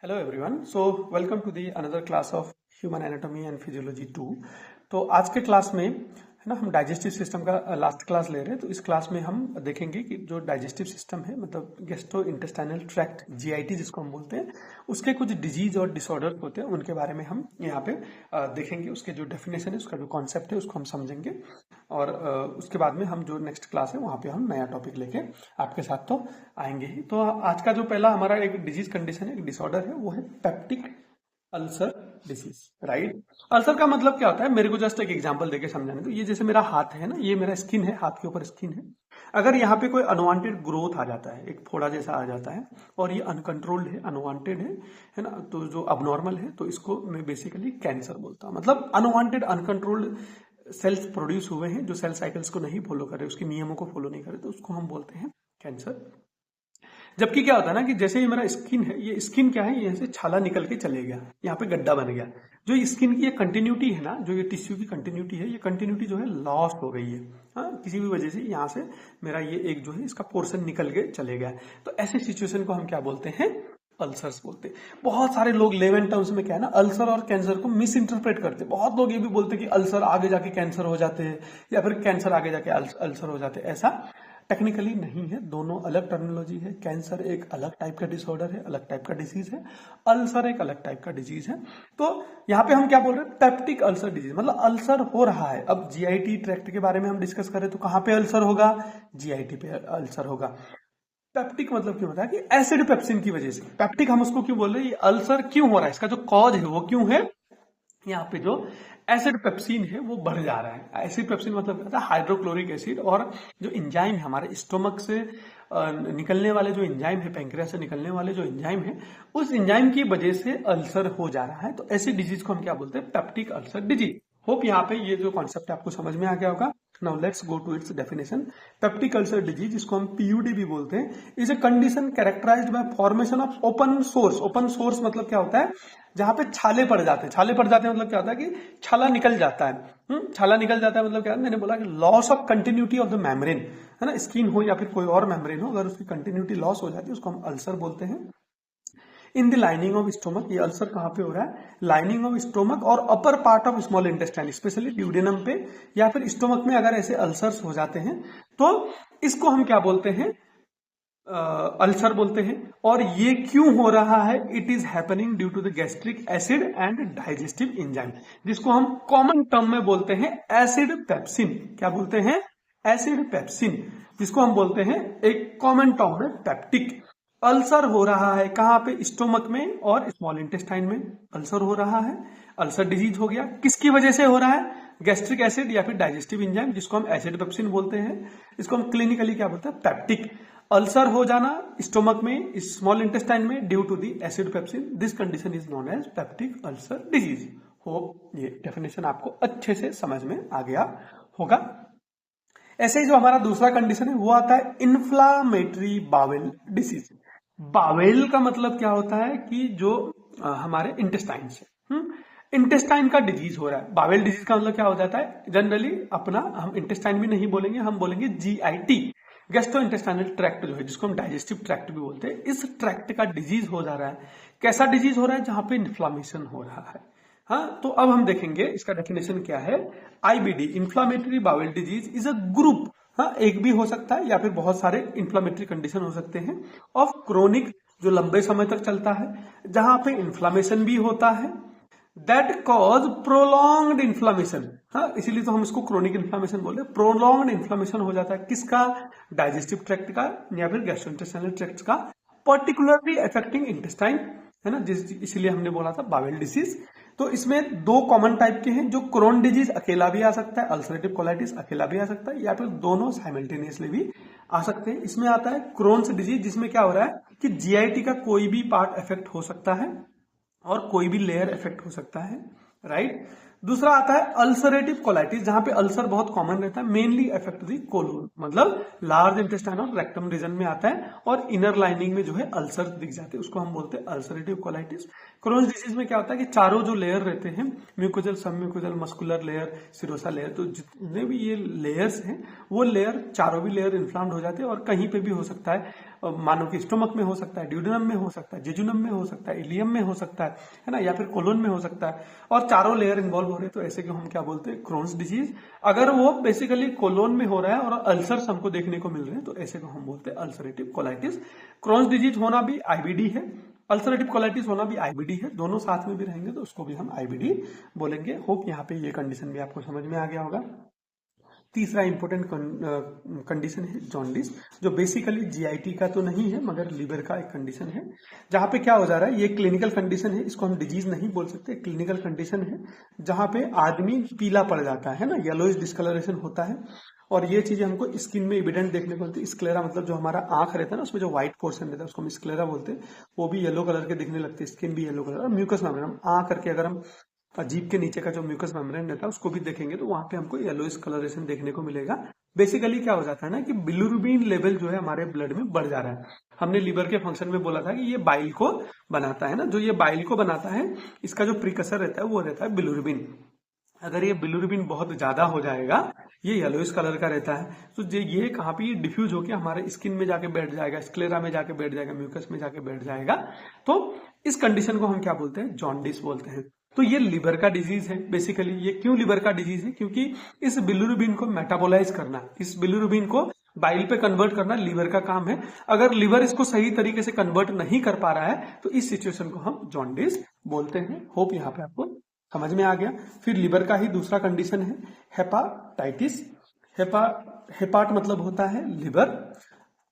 Hello everyone. So welcome to the another class of Human Anatomy and Physiology 2. तो आज के class में है ना हम डाइजेस्टिव सिस्टम का लास्ट क्लास ले रहे हैं। तो इस क्लास में हम देखेंगे कि जो डाइजेस्टिव सिस्टम है मतलब गैस्ट्रो इंटेस्टाइनल ट्रैक्ट जीआईटी जिसको हम बोलते हैं, उसके कुछ डिजीज और डिसऑर्डर होते हैं, उनके बारे में हम यहाँ पे देखेंगे। उसके जो डेफिनेशन है, उसका जो कॉन्सेप्ट है, उसको हम समझेंगे और उसके बाद में हम जो नेक्स्ट क्लास है वहाँ पे हम नया टॉपिक लेके आपके साथ तो आएंगे ही। तो आज का जो पहला हमारा एक डिजीज कंडीशन है, एक डिसऑर्डर है, वो है peptic ulcer disease. Right, ulcer का मतलब क्या होता है, मेरे को जस्ट एक एग्जांपल देके समझाने दो। ये जैसे मेरा हाथ है ना, ये मेरा स्किन है, हाथ के ऊपर स्किन है। अगर यहाँ पे कोई अनवांटेड ग्रोथ आ जाता है, एक फोड़ा जैसा आ जाता है और ये अनकंट्रोल्ड है, अनवांटेड है ना, तो जो अबनॉर्मल है, तो इसको मैं बेसिकली कैंसर बोलता हूँ। मतलब अनवांटेड अनकंट्रोल्ड सेल्स प्रोड्यूस हुए हैं जो सेल साइकिल्स को नहीं फॉलो करे, उसके नियमों को फॉलो नहीं करे, तो उसको हम बोलते हैं कैंसर। जबकि क्या होता है ना कि जैसे ये मेरा स्किन है, ये स्किन क्या है, यहाँ से छाला निकल के चले गया, यहाँ पे गड्ढा बन गया। जो स्किन की ये कंटिन्यूटी है ना, जो ये टिश्यू की कंटिन्यूटी है, ये कंटिन्यूटी जो है लॉस हो गई है। हाँ, किसी भी वजह से यहाँ से मेरा ये एक जो है इसका पोर्शन निकल के चले गया। तो ऐसे सिचुएशन को हम क्या बोलते हैं, अल्सर्स बोलते हैं। बहुत सारे लोग लेवन टर्म्स में क्या है ना, अल्सर और कैंसर को मिस इंटरप्रेट करते हैं। बहुत लोग ये भी बोलते हैं कि अल्सर आगे जाके कैंसर हो जाते हैं या फिर कैंसर आगे जाके अल्सर हो जाते हैं। ऐसा टेक्निकली नहीं है, दोनों अलग टर्मिनोलॉजी है। कैंसर एक अलग टाइप का डिसऑर्डर है, अलग टाइप का डिजीज है। अल्सर एक अलग टाइप का डिजीज है। तो यहाँ पे हम क्या बोल रहे हैं, पेप्टिक अल्सर डिजीज, मतलब अल्सर हो रहा है। अब जीआईटी ट्रैक्ट के बारे में हम डिस्कस करें तो कहाँ पे अल्सर होगा, जीआईटी पे अल्सर होगा। पेप्टिक मतलब क्यों होता है कि एसिड पेप्सिन की वजह से। पेप्टिक हम उसको क्यों बोल रहे हैं, ये अल्सर क्यों हो रहा है, इसका जो कॉज है वो क्यों है, यहाँ पे जो एसिड पेप्सिन है वो बढ़ जा रहा है। एसिड पेप्सिन मतलब क्या होता है, हाइड्रोक्लोरिक एसिड। और जो एंजाइम है हमारे स्टोमक से निकलने वाले जो एंजाइम है, पैंक्रियास से निकलने वाले जो एंजाइम है, उस एंजाइम की वजह से अल्सर हो जा रहा है। तो ऐसी डिजीज को हम क्या बोलते हैं, पेप्टिक अल्सर डिजीज। होप यहाँ पे ये जो कॉन्सेप्ट है आपको समझ में आ गया होगा। Now let's go to its definition. Peptic ulcer disease, जिसको हम पीयूडी भी बोलते हैं, is a condition characterised by formation of open sores. Open sores मतलब क्या होता है, जहां पे छाले पड़ जाते हैं। छाले पड़ जाते हैं मतलब क्या होता है कि छाला निकल जाता है। छाला निकल जाता है मतलब क्या है, मैंने बोला कि loss of continuity of the membrane, है ना, स्किन हो या फिर कोई और मेम्ब्रेन हो, अगर उसकी कंटिन्यूटी लॉस हो जाती है उसको हम अल्सर बोलते हैं। In the lining of stomach, ये अल्सर कहां पे हो रहा है, लाइनिंग ऑफ स्टोमक और upper part of small intestine, specially duodenum पे या फिर स्टोमक में अगर ऐसे अल्सर्स हो जाते हैं तो इसको हम क्या बोलते हैं, अल्सर बोलते हैं। और ये क्यों हो रहा है, it is happening due to the gastric acid and digestive enzyme, जिसको हम कॉमन टर्म में बोलते हैं एसिड पेप्सिन। क्या बोलते हैं, एसिड पेप्सिन, जिसको हम बोलते हैं एक कॉमन टर्म में पेप्टिक। अल्सर हो रहा है कहां पे, स्टोमक में और स्मॉल इंटेस्टाइन में अल्सर हो रहा है। अल्सर डिजीज हो गया, किसकी वजह से हो रहा है, गैस्ट्रिक एसिड या फिर डाइजेस्टिव एंजाइम, जिसको हम एसिड पेप्सिन बोलते हैं। इसको हम क्लिनिकली क्या बोलते हैं, पेप्टिक। अल्सर हो जाना स्टोमक में, स्मॉल इंटेस्टाइन में, due to the acid pepsin, this condition is known as peptic ulcer disease. Hope ये डेफिनेशन आपको अच्छे से समझ में आ गया होगा। ऐसे ही जो हमारा दूसरा कंडीशन है वो आता है इन्फ्लामेटरी बावेल डिसीज। बावेल का मतलब क्या होता है कि जो हमारे इंटेस्टाइन से इंटेस्टाइन का डिजीज हो रहा है। बावेल डिजीज का मतलब क्या हो जाता है, जनरली अपना हम इंटेस्टाइन भी नहीं बोलेंगे, हम बोलेंगे जीआईटी, गैस्ट्रो इंटेस्टाइनल ट्रैक्ट जो है, जिसको हम डाइजेस्टिव ट्रैक्ट भी बोलते हैं। इस ट्रैक्ट का डिजीज हो जा रहा है। कैसा डिजीज हो रहा है, जहां पे इन्फ्लामेशन हो रहा है। हाँ, तो अब हम देखेंगे इसका डेफिनेशन क्या है। IBD, inflammatory bowel disease, is a group, हाँ एक भी हो सकता है या फिर बहुत सारे इंफ्लामेटरी कंडीशन हो सकते हैं, ऑफ क्रोनिक, जो लंबे समय तक चलता है, जहां पे इन्फ्लामेशन भी होता है, दैट कॉज प्रोलॉन्ग्ड इन्फ्लामेशन। हाँ, इसीलिए तो हम इसको क्रोनिक इन्फ्लामेशन बोले। प्रोलॉन्ग्ड इन्फ्लामेशन हो जाता है किसका, डाइजेस्टिव ट्रैक्ट का या फिर गैस्ट्रोइंटेस्टाइनल ट्रैक्ट का, पर्टिकुलरली अफेक्टिंग इंटेस्टाइन, है ना, इसलिए हमने बोला था बावेल डिसीज। तो इसमें दो कॉमन टाइप के हैं, जो क्रोन डिजीज अकेला भी आ सकता है, अल्सरेटिव कोलाइटिस अकेला भी आ सकता है, या फिर दोनों साइमल्टेनियसली भी आ सकते हैं। इसमें आता है क्रोन्स डिजीज, जिसमें क्या हो रहा है कि जीआईटी का कोई भी पार्ट इफेक्ट हो सकता है और कोई भी लेयर इफेक्ट हो सकता है। राइट, दूसरा आता है अल्सरेटिव कोलाइटिस, जहां पे अल्सर बहुत कॉमन रहता है, मेनली इफेक्ट दी कोलोन, मतलब लार्ज इंटेस्टाइन और रेक्टम रीजन में आता है और इनर लाइनिंग में जो है अल्सर दिख जाते हैं, उसको हम बोलते हैं अल्सरेटिव कोलाइटिस। क्रोन्स डिजीज में क्या होता है कि चारों जो लेयर रहते हैं, म्यूकोजल, सब mucosal, muscular layer, serosa layer, तो जितने भी ये लेयर्स हैं वो लेयर, चारों भी लेयर इन्फ्लाम्ड हो जाते हैं और कहीं पे भी हो सकता है मानो कि स्टोमक में हो सकता है, ड्यूडेनम में हो सकता है, जेजुनम में हो सकता है, इलियम में हो सकता है ना, या फिर कोलोन में हो सकता है, और चारों लेयर इन्वॉल्व हो रहे हैं, तो ऐसे को हम क्या बोलते हैं, क्रोन्स डिजीज। अगर वो बेसिकली कोलोन में हो रहा है और अल्सर्स हमको देखने को मिल रहे हैं, तो ऐसे को हम बोलते हैं अल्सरेटिव कोलाइटिस। क्रोन्स डिजीज होना भी आईबीडी है, अल्सरेटिव कोलाइटिस होना भी आईबीडी है, दोनों साथ में भी रहेंगे तो उसको भी हम आईबीडी बोलेंगे। होप यहाँ पे ये कंडीशन भी आपको समझ में आ गया होगा। तीसरा इंपॉर्टेंट कंडीशन है जॉन्डिस, जो बेसिकली जीआईटी का तो नहीं है मगर लीवर का एक कंडीशन है, जहां पे क्या हो जा रहा है, ये क्लिनिकल कंडीशन है, इसको हम डिजीज नहीं बोल सकते, क्लिनिकल कंडीशन है जहां पे आदमी पीला पड़ जाता है ना, येलोइश डिस्कलरेशन होता है, और ये चीजें हमको स्किन में एविडेंट देखने को मिलती है। स्क्लेरा मतलब जो हमारा आंख रहता है ना, उसमें जो व्हाइट पोर्शन रहता है उसको हम स्क्लेरा बोलते हैं, वो भी येलो कलर के दिखने लगते हैं, स्किन भी येलो कलर। और म्यूकस मेम्ब्रेन, हम आ करके अगर हम जीभ के नीचे का जो म्यूकस मेम्ब्रेन रहता है उसको भी देखेंगे तो वहां पे हमको येलोइश कलरेशन देखने को मिलेगा। बेसिकली क्या हो जाता है ना कि बिलिरुबिन लेवल जो है हमारे ब्लड में बढ़ जा रहा है। हमने लीवर के फंक्शन में बोला था कि ये बाइल को बनाता है ना, जो ये बाइल को बनाता है इसका जो प्रिकसर रहता है वो रहता है बिलिरुबिन। अगर ये बिलिरुबिन बहुत ज्यादा हो जाएगा, ये येलोइश कलर का रहता है, तो ये कहाँ पे ये डिफ्यूज होकर हमारे स्किन में जाके बैठ जाएगा, स्क्लेरा में जाके बैठ जाएगा, म्यूकस में जाके बैठ जाएगा, तो इस कंडीशन को हम क्या बोलते हैं, जॉन्डिस बोलते हैं। तो ये लिवर का डिजीज है बेसिकली। ये क्यों लिवर का डिजीज है, क्योंकि इस बिलिरुबिन को मेटाबोलाइज करना, इस बिलिरुबिन को बाइल पे कन्वर्ट करना लीवर का काम है। अगर लीवर इसको सही तरीके से कन्वर्ट नहीं कर पा रहा है तो इस सिचुएशन को हम जॉन्डिस बोलते हैं। होप यहाँ पे आपको समझ में आ गया। फिर लिवर का ही दूसरा कंडीशन है हेपाटाइटिस। हेपाट मतलब होता है लिवर,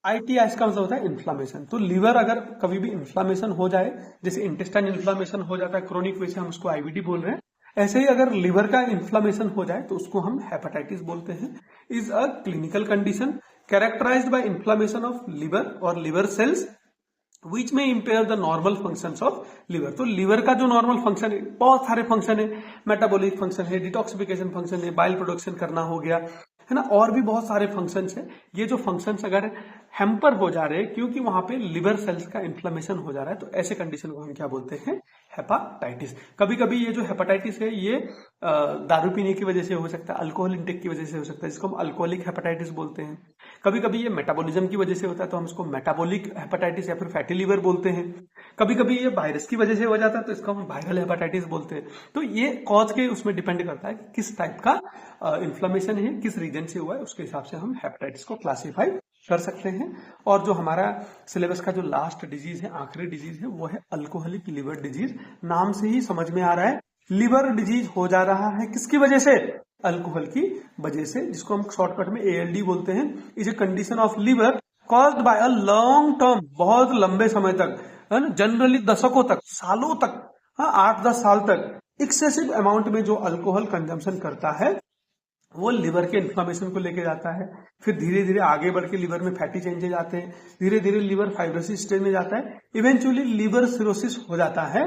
आईटीआई का मतलब होता है इन्फ्लामेशन। तो लीवर अगर कभी भी इन्फ्लामेशन हो जाए, जैसे इंटेस्टाइन इन्फ्लामेशन हो जाता है क्रोनिक, वैसे हम उसको आईबीडी बोल रहे हैं, ऐसे ही अगर लिवर का इन्फ्लामेशन हो जाए तो उसको हम हेपेटाइटिस बोलते हैं। Is a clinical condition characterised by inflammation of liver और लिवर सेल्स विच में impair the normal functions of liver. तो लिवर का जो नॉर्मल फंक्शन है, बहुत सारे फंक्शन है, मेटाबॉलिक फंक्शन है, डिटॉक्सिफिकेशन फंक्शन है, बाइल प्रोडक्शन करना हो गया है ना, और भी बहुत सारे फंक्शंस है। ये जो फंक्शंस अगर हैम्पर हो जा रहे हैं क्योंकि वहां पे लिवर सेल्स का इन्फ्लेमेशन हो जा रहा है, तो ऐसे कंडीशन को हम क्या बोलते हैं, हेपाटाइटिस। कभी कभी ये जो हेपाटाइटिस है ये दारू पीने की वजह से हो सकता है, अल्कोहल इंटेक की वजह से हो सकता है, जिसको हम अल्कोहलिक हेपाटाइटिस बोलते हैं। कभी कभी ये मेटाबॉलिज्म की वजह से होता है तो हम इसको मेटाबॉलिक हेपाटाइटिस या फिर फैटी लिवर बोलते हैं। कभी कभी ये वायरस की वजह से हो जाता है तो इसको हम वायरल हेपाटाइटिस बोलते हैं। तो ये कॉज के उसमें डिपेंड करता है कि किस टाइप का इन्फ्लेमेशन है, किस रीजन से हुआ है, उसके हिसाब से हम हेपेटाइटिस को क्लासीफाई कर सकते हैं। और जो हमारा सिलेबस का जो लास्ट डिजीज है, आखिरी डिजीज है, वो है अल्कोहलिक लिवर डिजीज। नाम से ही समझ में आ रहा है लिवर डिजीज हो जा रहा है किसकी वजह से, अल्कोहल की वजह से, जिसको हम शॉर्टकट में एएलडी बोलते हैं। Is a condition of liver caused by a long term, बहुत लंबे समय तक, जनरली दशकों तक, सालों तक, 8-10 साल तक एक्सेसिव अमाउंट में जो अल्कोहल कंजम्पशन करता है वो लिवर के इन्फ्लेमेशन को लेके जाता है। फिर धीरे धीरे आगे बढ़ के लिवर में फैटी चेंजेस आते हैं, धीरे धीरे लिवर फाइब्रोसिस स्टेज में जाता है, इवेंचुअली लिवर सिरोसिस हो जाता है।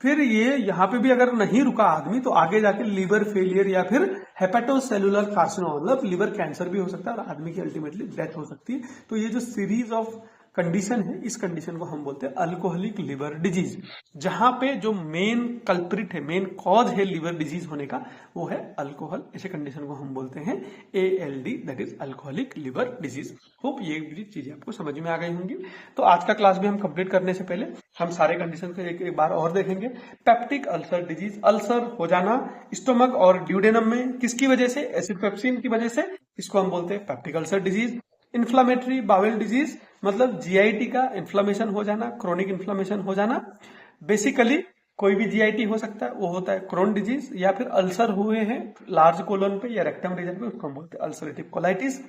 फिर ये यहाँ पे भी अगर नहीं रुका आदमी तो आगे जाके लिवर फेलियर या फिर हेपेटोसेलुलर कार्सिनोमा मतलब लिवर कैंसर भी हो सकता है और आदमी की अल्टीमेटली डेथ हो सकती है। तो ये जो सीरीज ऑफ कंडीशन है, इस कंडीशन को हम बोलते हैं अल्कोहलिक लिवर डिजीज, जहां पे जो मेन कल्प्रिट है, मेन कॉज है लिवर डिजीज होने का, वो है अल्कोहल। ऐसे कंडीशन को हम बोलते हैं ALD, that is alcoholic liver disease. Hope ये भी चीजें आपको समझ में आ गई होंगी। तो आज का क्लास भी हम कंप्लीट करने से पहले हम सारे कंडीशन को एक बार और देखेंगे। पेप्टिक अल्सर डिजीज, अल्सर हो जाना स्टोमक और ड्यूडेनम में, किसकी वजह से, एसिड पेप्सिन की वजह से, इसको हम बोलते हैं peptic ulcer disease. Inflammatory bowel disease मतलब जीआईटी का इन्फ्लामेशन हो जाना, क्रोनिक इन्फ्लामेशन हो जाना। बेसिकली कोई भी जीआईटी हो सकता है, वो होता है क्रोन डिजीज, या फिर अल्सर हुए हैं लार्ज कोलोन पे या रेक्टम रीजन पे, उसको हम बोलते हैं ulcerative colitis.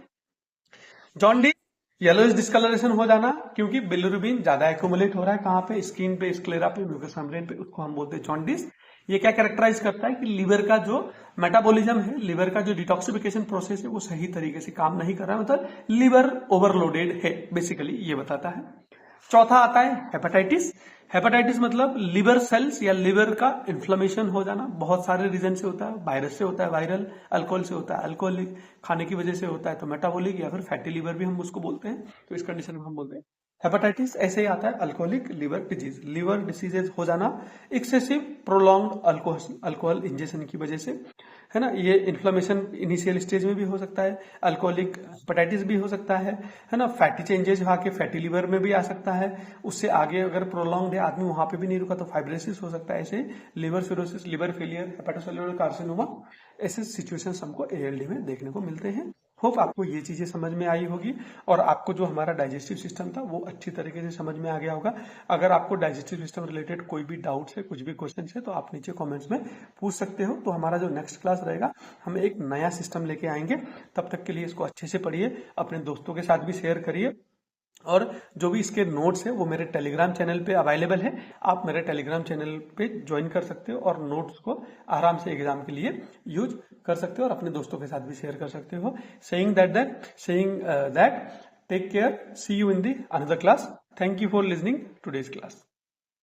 Jaundice yellowish discoloration हो जाना क्योंकि बिलिरुबिन ज्यादा एक्यूमुलेट हो रहा है, कहां पे, स्किन पे, स्क्लेरा पे, म्यूकस मेम्ब्रेन पे, उसको हम बोलते हैं जॉन्डिस। ये क्या कैरेक्टराइज करता है कि लिवर का जो मेटाबॉलिज्म है, लिवर का जो डिटॉक्सिफिकेशन प्रोसेस है, वो सही तरीके से काम नहीं कर रहा है, मतलब लिवर ओवरलोडेड है, बेसिकली ये बताता है। चौथा आता है हेपेटाइटिस। हेपेटाइटिस मतलब लिवर सेल्स या लिवर का इन्फ्लेमेशन हो जाना, बहुत सारे रीजन से होता है, वायरस से होता है, वायरल, अल्कोहल से होता है, अल्कोहलिक खाने की वजह से होता है, तो मेटाबॉलिक या फिर फैटी लिवर भी हम उसको बोलते हैं। तो इस कंडीशन में हम बोलते हैं हेपेटाइटिस ऐसे ही आता है alcoholic liver disease, liver diseases हो जाना एक्सेसिव प्रोलॉन्ग्ड अल्कोहल इंजेक्शन की वजह से, है ना। ये इन्फ्लेमेशन इनिशियल स्टेज में भी हो सकता है, अल्कोहलिक हेपेटाइटिस भी हो सकता है ना। फैटी चेंजेस आके फैटी लिवर में भी आ सकता है, उससे आगे अगर प्रोलॉन्ग्ड है आदमी वहां पे भी नहीं रुका तो फाइब्रोसिस हो सकता है। ऐसे liver cirrhosis, liver failure, hepatocellular carcinoma, ऐसे सिचुएशंस हमको एएलडी में देखने को मिलते हैं। होप आपको ये चीजें समझ में आई होगी और आपको जो हमारा डाइजेस्टिव सिस्टम था वो अच्छी तरीके से समझ में आ गया होगा। अगर आपको डाइजेस्टिव सिस्टम रिलेटेड कोई भी डाउट्स है, कुछ भी क्वेश्चन है, तो आप नीचे कमेंट्स में पूछ सकते हो। तो हमारा जो नेक्स्ट क्लास रहेगा, हम एक नया सिस्टम लेके आएंगे। तब तक के लिए इसको अच्छे से पढ़िए, अपने दोस्तों के साथ भी शेयर करिए, और जो भी इसके नोट्स है वो मेरे टेलीग्राम चैनल पे अवेलेबल है। आप मेरे टेलीग्राम चैनल पे ज्वाइन कर सकते हो और नोट्स को आराम से एग्जाम के लिए यूज कर सकते हो और अपने दोस्तों के साथ भी शेयर कर सकते हो। Saying that take care, see you in the another class. Thank you for listening today's class.